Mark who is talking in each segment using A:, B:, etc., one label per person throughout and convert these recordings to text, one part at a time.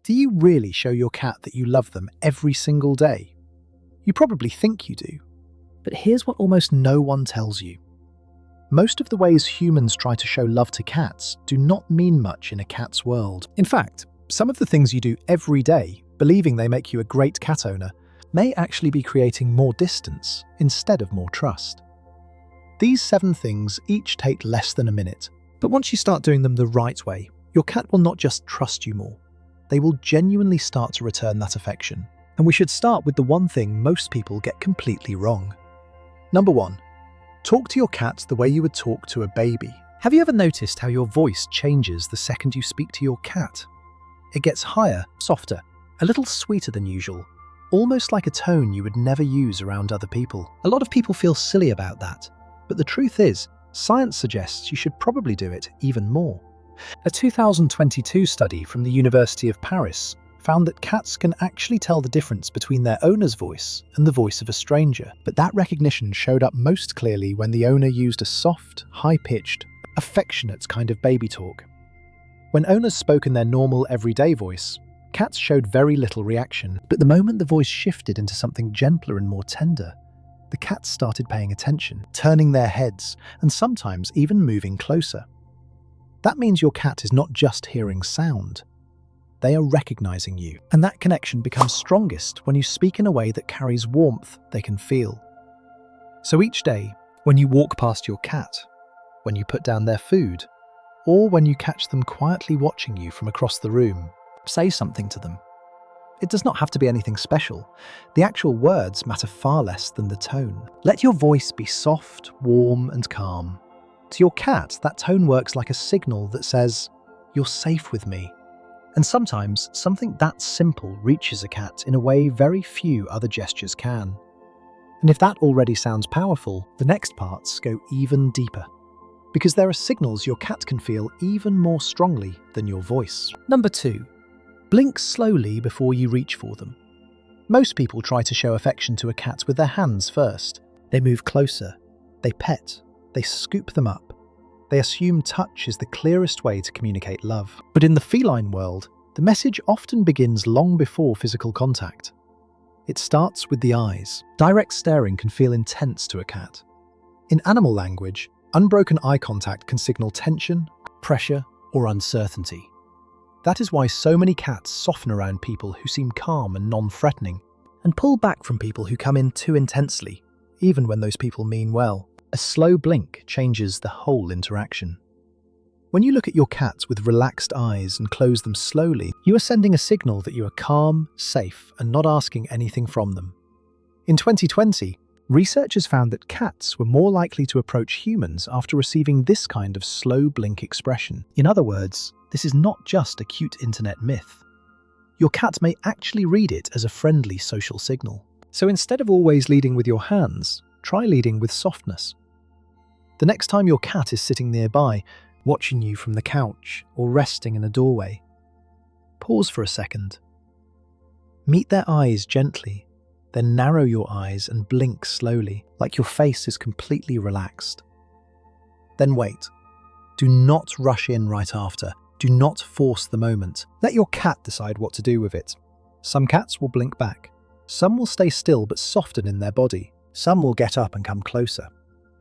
A: Do you really show your cat that you love them every single day? You probably think you do. But here's what almost no one tells you. Most of the ways humans try to show love to cats do not mean much in a cat's world. In fact, some of the things you do every day, believing they make you a great cat owner, may actually be creating more distance instead of more trust. These 7 things each take less than a minute, but once you start doing them the right way, your cat will not just trust you more, they will genuinely start to return that affection. And we should start with the one thing most people get completely wrong. Number 1. Talk to your cat the way you would talk to a baby. Have you ever noticed how your voice changes the second you speak to your cat? It gets higher, softer, a little sweeter than usual, almost like a tone you would never use around other people. A lot of people feel silly about that, but the truth is, science suggests you should probably do it even more. A 2022 study from the University of Paris found that cats can actually tell the difference between their owner's voice and the voice of a stranger. But that recognition showed up most clearly when the owner used a soft, high-pitched, affectionate kind of baby talk. When owners spoke in their normal, everyday voice, cats showed very little reaction. But the moment the voice shifted into something gentler and more tender, the cats started paying attention, turning their heads, and sometimes even moving closer. That means your cat is not just hearing sound. They are recognizing you, and that connection becomes strongest when you speak in a way that carries warmth they can feel. So each day, when you walk past your cat, when you put down their food, or when you catch them quietly watching you from across the room, say something to them. It does not have to be anything special. The actual words matter far less than the tone. Let your voice be soft, warm, and calm. To your cat, that tone works like a signal that says, "You're safe with me." And sometimes, something that simple reaches a cat in a way very few other gestures can. And if that already sounds powerful, the next parts go even deeper. Because there are signals your cat can feel even more strongly than your voice. Number 2. Blink slowly before you reach for them. Most people try to show affection to a cat with their hands first. They move closer, they pet, they scoop them up. They assume touch is the clearest way to communicate love. But in the feline world, the message often begins long before physical contact. It starts with the eyes. Direct staring can feel intense to a cat. In animal language, unbroken eye contact can signal tension, pressure, or uncertainty. That is why so many cats soften around people who seem calm and non-threatening, and pull back from people who come in too intensely, even when those people mean well. A slow blink changes the whole interaction. When you look at your cat with relaxed eyes and close them slowly, you are sending a signal that you are calm, safe, and not asking anything from them. In 2020, researchers found that cats were more likely to approach humans after receiving this kind of slow blink expression. In other words, this is not just a cute internet myth. Your cat may actually read it as a friendly social signal. So instead of always leading with your hands, try leading with softness. The next time your cat is sitting nearby, watching you from the couch or resting in a doorway, pause for a second. Meet their eyes gently, then narrow your eyes and blink slowly, like your face is completely relaxed. Then wait. Do not rush in right after. Do not force the moment. Let your cat decide what to do with it. Some cats will blink back. Some will stay still but soften in their body. Some will get up and come closer.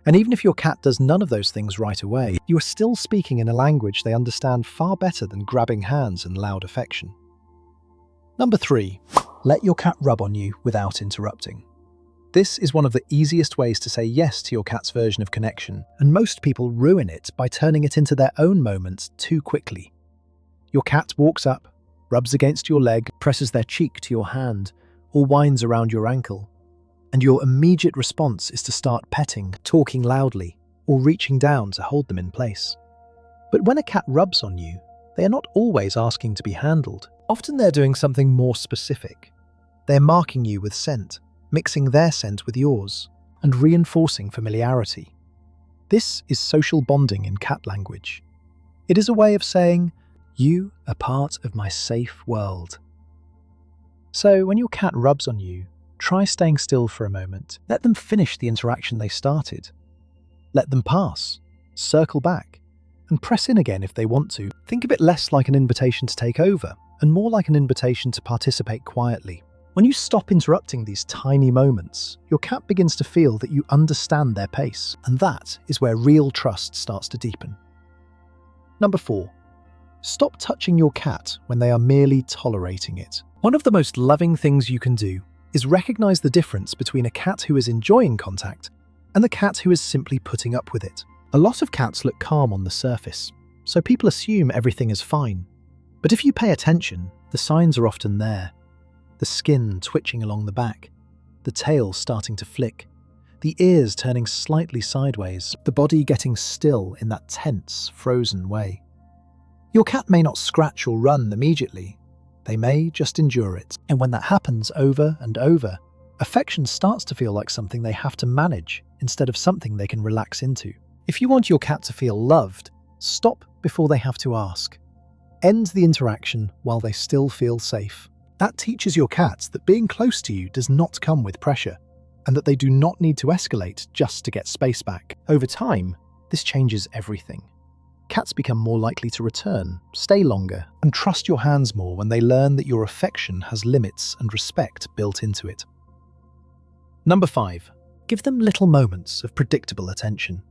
A: And even if your cat does none of those things right away, you are still speaking in a language they understand far better than grabbing hands and loud affection. Number 3. Let your cat rub on you without interrupting. This is one of the easiest ways to say yes to your cat's version of connection, and most people ruin it by turning it into their own moment too quickly. Your cat walks up, rubs against your leg, presses their cheek to your hand, or whines around your ankle, and your immediate response is to start petting, talking loudly, or reaching down to hold them in place. But when a cat rubs on you, they are not always asking to be handled. Often they're doing something more specific. They're marking you with scent, mixing their scent with yours, and reinforcing familiarity. This is social bonding in cat language. It is a way of saying, "You are part of my safe world." So when your cat rubs on you, try staying still for a moment. Let them finish the interaction they started. Let them pass, circle back, and press in again if they want to. Think of it less like an invitation to take over and more like an invitation to participate quietly. When you stop interrupting these tiny moments, your cat begins to feel that you understand their pace, and that is where real trust starts to deepen. Number 4. Stop touching your cat when they are merely tolerating it. One of the most loving things you can do is recognize the difference between a cat who is enjoying contact and the cat who is simply putting up with it. A lot of cats look calm on the surface, so people assume everything is fine. But if you pay attention, the signs are often there. The skin twitching along the back, the tail starting to flick, the ears turning slightly sideways, the body getting still in that tense, frozen way. Your cat may not scratch or run immediately. They may just endure it. And when that happens over and over, affection starts to feel like something they have to manage instead of something they can relax into. If you want your cat to feel loved, stop before they have to ask. End the interaction while they still feel safe. That teaches your cats that being close to you does not come with pressure, and that they do not need to escalate just to get space back. Over time, this changes everything. Cats become more likely to return, stay longer, and trust your hands more when they learn that your affection has limits and respect built into it. Number 5. Give them little moments of predictable attention.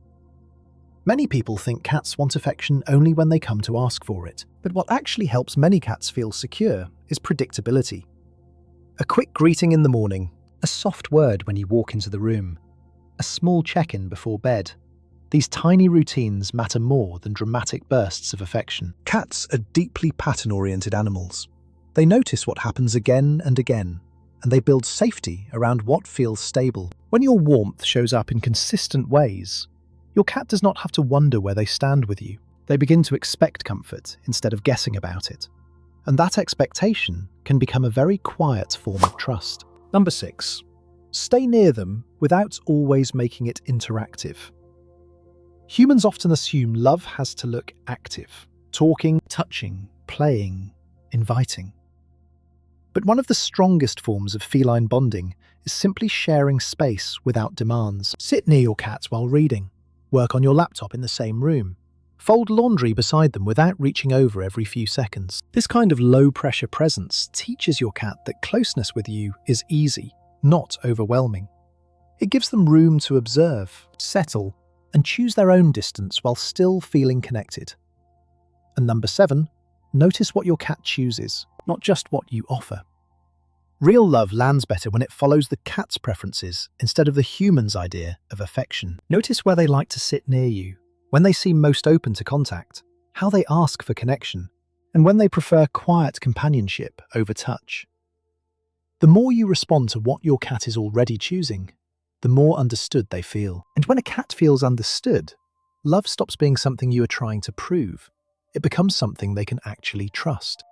A: Many people think cats want affection only when they come to ask for it, but what actually helps many cats feel secure is predictability. A quick greeting in the morning, a soft word when you walk into the room, a small check-in before bed. These tiny routines matter more than dramatic bursts of affection. Cats are deeply pattern-oriented animals. They notice what happens again and again, and they build safety around what feels stable. When your warmth shows up in consistent ways, your cat does not have to wonder where they stand with you. They begin to expect comfort instead of guessing about it. And that expectation can become a very quiet form of trust. Number 6. Stay near them without always making it interactive. Humans often assume love has to look active, talking, touching, playing, inviting. But one of the strongest forms of feline bonding is simply sharing space without demands. Sit near your cat while reading. Work on your laptop in the same room. Fold laundry beside them without reaching over every few seconds. This kind of low-pressure presence teaches your cat that closeness with you is easy, not overwhelming. It gives them room to observe, settle, and choose their own distance while still feeling connected. And number 7, notice what your cat chooses, not just what you offer. Real love lands better when it follows the cat's preferences instead of the human's idea of affection. Notice where they like to sit near you, when they seem most open to contact, how they ask for connection, and when they prefer quiet companionship over touch. The more you respond to what your cat is already choosing, the more understood they feel. And when a cat feels understood, love stops being something you are trying to prove. It becomes something they can actually trust.